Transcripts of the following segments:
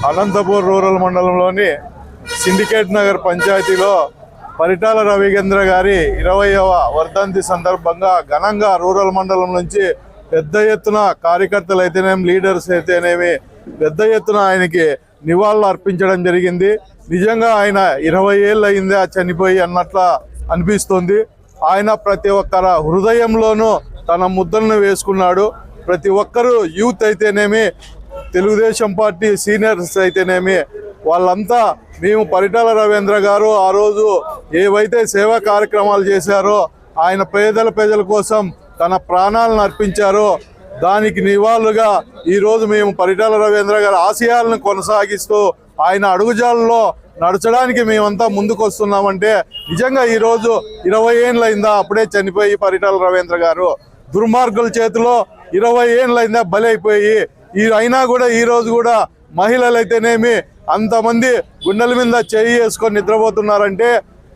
Anantapur rural మండలంలోని syndicate Nagar పంచాయతీలో పరిటాల రవిచంద్ర గారి 20వ వర్ధంతి సందర్భంగా ఘనంగా రూరల్ మండలం నుంచి పెద్ద ఎత్తున కార్యకర్తలు అయితేనేమి, లీడర్స్ అయితేనేమి పెద్ద ఎత్తున ఆయనకి నివాళులు అర్పించడం జరిగింది. నిజంగా ఆయన 20 ఏళ్ళు అయిందా చనిపోయి అన్నట్ల అనిపిస్తుంది. ఆయన ప్రతి ఒక్కరి హృదయంలోనూ తన ముద్రను వేసుకున్నాడు. ప్రతి ఒక్కరూ యూత్ అయితేనేమి, తెలుగుదేశం పార్టీ సీనియర్స్ అయితేనేమి వాళ్ళంతా మేము పరిటాల రవీంద్ర గారు ఆ రోజు ఏవైతే సేవా కార్యక్రమాలు చేశారో, ఆయన ప్రజల కోసం తన ప్రాణాలను అర్పించారో దానికి నివాళులుగా ఈరోజు మేము పరిటాల రవీంద్ర గారి ఆశయాలను కొనసాగిస్తూ ఆయన అడుగుజాలలో నడచడానికి మేమంతా ముందుకు వస్తున్నామంటే నిజంగా ఈరోజు 20 ఏళ్ళైందా అప్పుడే చనిపోయి పరిటాల రవీంద్ర గారు దుర్మార్గుల చేతిలో 20 ఏళ్ళైందా బలైపోయి అయినా కూడా ఈరోజు కూడా మహిళలు అయితేనేమి అంతమంది గుండెల మీద చేయి వేసుకొని నిద్రపోతున్నారంటే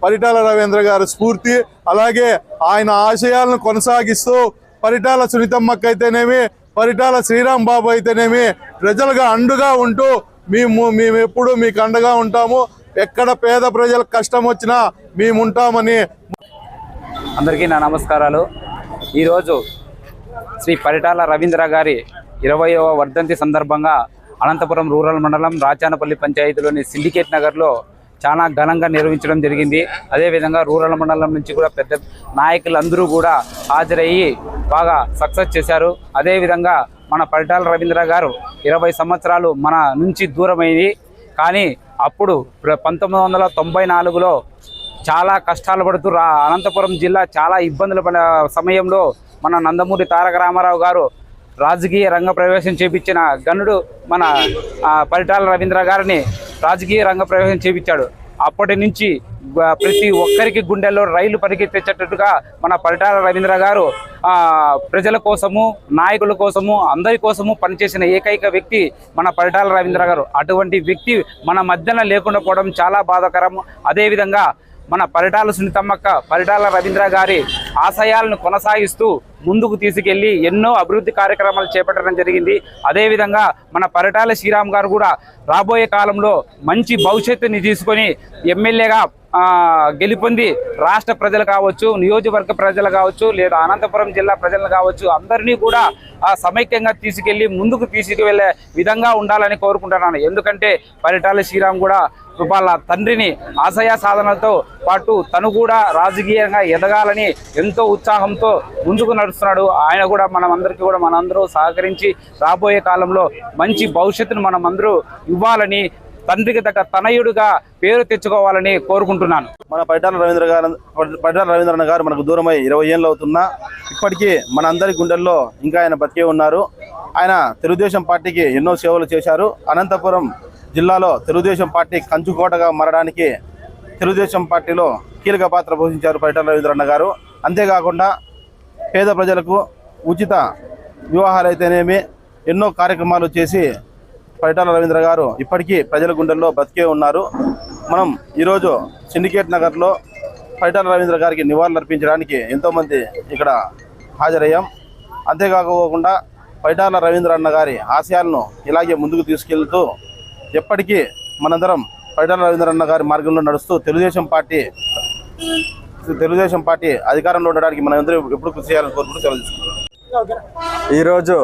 పరిటాల రవీంద్ర గారి స్ఫూర్తి. అలాగే ఆయన ఆశయాలను కొనసాగిస్తూ పరిటాల సునీతమ్మకి అయితేనేమి, పరిటాల శ్రీరామ్ బాబు అయితేనేమి ప్రజలుగా అండుగా ఉంటూ మేము ఎప్పుడు మీకు అండగా ఉంటాము, ఎక్కడ పేద ప్రజలకు కష్టం వచ్చినా మేము ఉంటామని. అందరికీ నా నమస్కారాలు. ఈరోజు శ్రీ పరిటాల రవీంద్ర గారి 20వ వర్ధంతి సందర్భంగా అనంతపురం రూరల్ మండలం రాచానపల్లి పంచాయతీలోని సిండికేట్ నగర్లో చాలా ఘనంగా నిర్వహించడం జరిగింది. అదేవిధంగా రూరల్ మండలం నుంచి కూడా పెద్ద నాయకులందరూ కూడా హాజరయ్యి బాగా సక్సెస్ చేశారు. అదేవిధంగా మన పరిటాల రవీంద్ర గారు 20 సంవత్సరాలు మన నుంచి దూరమైంది. కానీ అప్పుడు 1994లో చాలా కష్టాలు పడుతూ అనంతపురం జిల్లా చాలా ఇబ్బందులు పడే సమయంలో మన నందమూరి తారక రామారావు గారు రాజకీయ రంగ ప్రవేశం చేపించిన గనుడు మన పరిటాల రవీంద్ర గారిని రాజకీయ రంగ ప్రవేశం చేపించాడు. అప్పటి నుంచి ప్రతి ఒక్కరికి గుండెల్లో రైలు పరిగెత్తించేటట్టుగా మన పరిటాల రవీంద్ర గారు ప్రజల కోసము, నాయకుల కోసము, అందరి కోసము పనిచేసిన ఏకైక వ్యక్తి మన పరిటాల రవీంద్ర గారు. అటువంటి వ్యక్తి మన మధ్యన లేకుండా పోవడం చాలా బాధాకరం. అదేవిధంగా మన పరిటాల సునీతమ్మక్క పరిటాల రవీంద్ర గారి ఆశయాలను కొనసాగిస్తూ ముందుకు తీసుకెళ్లి ఎన్నో అభివృద్ధి కార్యక్రమాలు చేపట్టడం జరిగింది. అదేవిధంగా మన పరిటాల శ్రీరామ్ గారు కూడా రాబోయే కాలంలో మంచి భవిష్యత్తుని తీసుకొని ఎమ్మెల్యేగా గెలుపొంది రాష్ట్ర ప్రజలు కావచ్చు, నియోజకవర్గ ప్రజలు కావచ్చు, లేదా అనంతపురం జిల్లా ప్రజలు కావచ్చు, అందరినీ కూడా సమైక్యంగా తీసుకెళ్లి ముందుకు తీసుకువెళ్ళే విధంగా ఉండాలని కోరుకుంటున్నాను. ఎందుకంటే పరిటాల శ్రీరామ్ కూడా వాళ్ళ తండ్రిని ఆశయ సాధనలతో పాటు తను కూడా రాజకీయంగా ఎదగాలని ఎంతో ఉత్సాహంతో ముందుకు నడుస్తున్నాడు. ఆయన కూడా మనందరూ సహకరించి రాబోయే కాలంలో మంచి భవిష్యత్తును మనమందరూ ఇవ్వాలని, తండ్రికి తగ్గ తనయుడుగా పేరు తెచ్చుకోవాలని కోరుకుంటున్నాను. మన పరిటాల రవీంద్రన్న గారు మనకు దూరమై 20 ఏళ్ళు అవుతున్నా ఇప్పటికీ మన అందరి గుండెల్లో ఇంకా ఆయన బతికే ఉన్నారు. ఆయన తెలుగుదేశం పార్టీకి ఎన్నో సేవలు చేశారు. అనంతపురం జిల్లాలో తెలుగుదేశం పార్టీ కంచుకోటగా మారడానికి తెలుగుదేశం పార్టీలో కీలక పాత్ర పోషించారు పరిటాల రవీంద్రన్న గారు. అంతేకాకుండా పేద ప్రజలకు ఉచిత వివాహాలు అయితేనేమి ఎన్నో కార్యక్రమాలు చేసి పరిటాల రవీంద్ర గారు ఇప్పటికీ ప్రజల గుండెల్లో బతికే ఉన్నారు. మనం ఈరోజు సిండికేట్ నగర్లో పరిటాల రవీంద్ర గారికి నివాళులు అర్పించడానికి ఎంతోమంది ఇక్కడ హాజరయ్యాం. అంతేకాకుండా పరిటాల రవీంద్ర అన్న గారి ఆశయాలను ఇలాగే ముందుకు తీసుకెళ్తూ ఎప్పటికీ మనందరం పరిటాల రవీంద్ర అన్న గారి మార్గంలో నడుస్తూ తెలుగుదేశం పార్టీ అధికారంలో ఉండడానికి మనం అందరూ ఎప్పుడు కృషి చేయాలని కోరుకుంటూ సెలవు తీసుకుంటున్నాం. ఈరోజు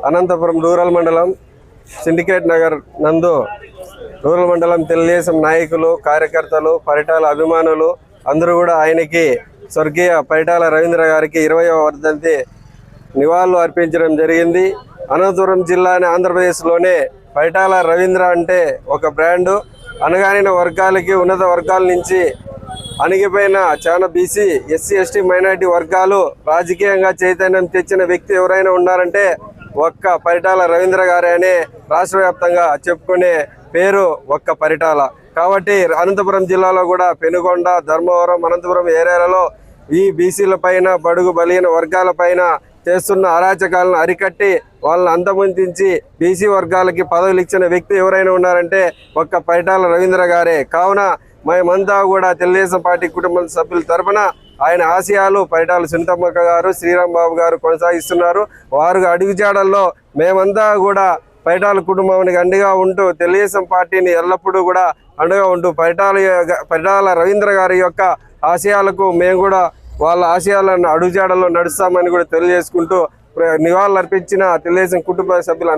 అనంతపురం రూరల్ మండలం సిండికేట్ నగర్ నందు రూరల్ మండలం తెలుగుదేశం నాయకులు, కార్యకర్తలు, పరిటాల అభిమానులు అందరూ కూడా ఆయనకి స్వర్గీయ పరిటాల రవీంద్ర గారికి 20వ వర్ధంతి నివాళులు అర్పించడం జరిగింది. అనంతపురం జిల్లాని ఆంధ్రప్రదేశ్లోనే పరిటాల రవీంద్ర అంటే ఒక బ్రాండు. అణగారిన వర్గాలకి, ఉన్నత వర్గాల నుంచి అణిగిపోయిన చాలా బీసీ, ఎస్సీ, ఎస్టీ, మైనారిటీ వర్గాలు రాజకీయంగా చైతన్యం తెచ్చిన వ్యక్తి ఎవరైనా ఉన్నారంటే ఒక్క పరిటాల రవీంద్ర గారే అనే రాష్ట్ర వ్యాప్తంగా చెప్పుకునే పేరు ఒక్క పరిటాల. కాబట్టి అనంతపురం జిల్లాలో కూడా పెనుగొండ, ధర్మవరం, అనంతపురం ఏరియాలలో ఈ బీసీల పైన, బడుగు బలహీన వర్గాల పైన చేస్తున్న అరాచకాలను అరికట్టి వాళ్ళని అంతమొందించి బీసీ వర్గాలకి పదవులు ఇచ్చిన వ్యక్తి ఎవరైనా ఉన్నారంటే ఒక్క పరిటాల రవీంద్ర గారే. కావున మేమంతా కూడా తెలుగుదేశం పార్టీ కుటుంబ సభ్యుల తరఫున ఆయన ఆశయాలు పరిటాల సునీతమ్మక్క గారు, శ్రీరామ్ బాబు గారు కొనసాగిస్తున్నారు. వారు అడుగుజాడల్లో మేమంతా కూడా పరిటాల కుటుంబానికి అండగా ఉంటూ తెలుగుదేశం పార్టీని ఎల్లప్పుడూ కూడా అండగా ఉంటూ పరిటాల రవీంద్ర గారి యొక్క ఆశయాలకు మేము కూడా వాళ్ళ ఆశయాలను అడుగుజాడల్లో నడుస్తామని కూడా తెలియజేసుకుంటూ నివాళులు అర్పించిన తెలుగుదేశం కుటుంబ సభ్యులు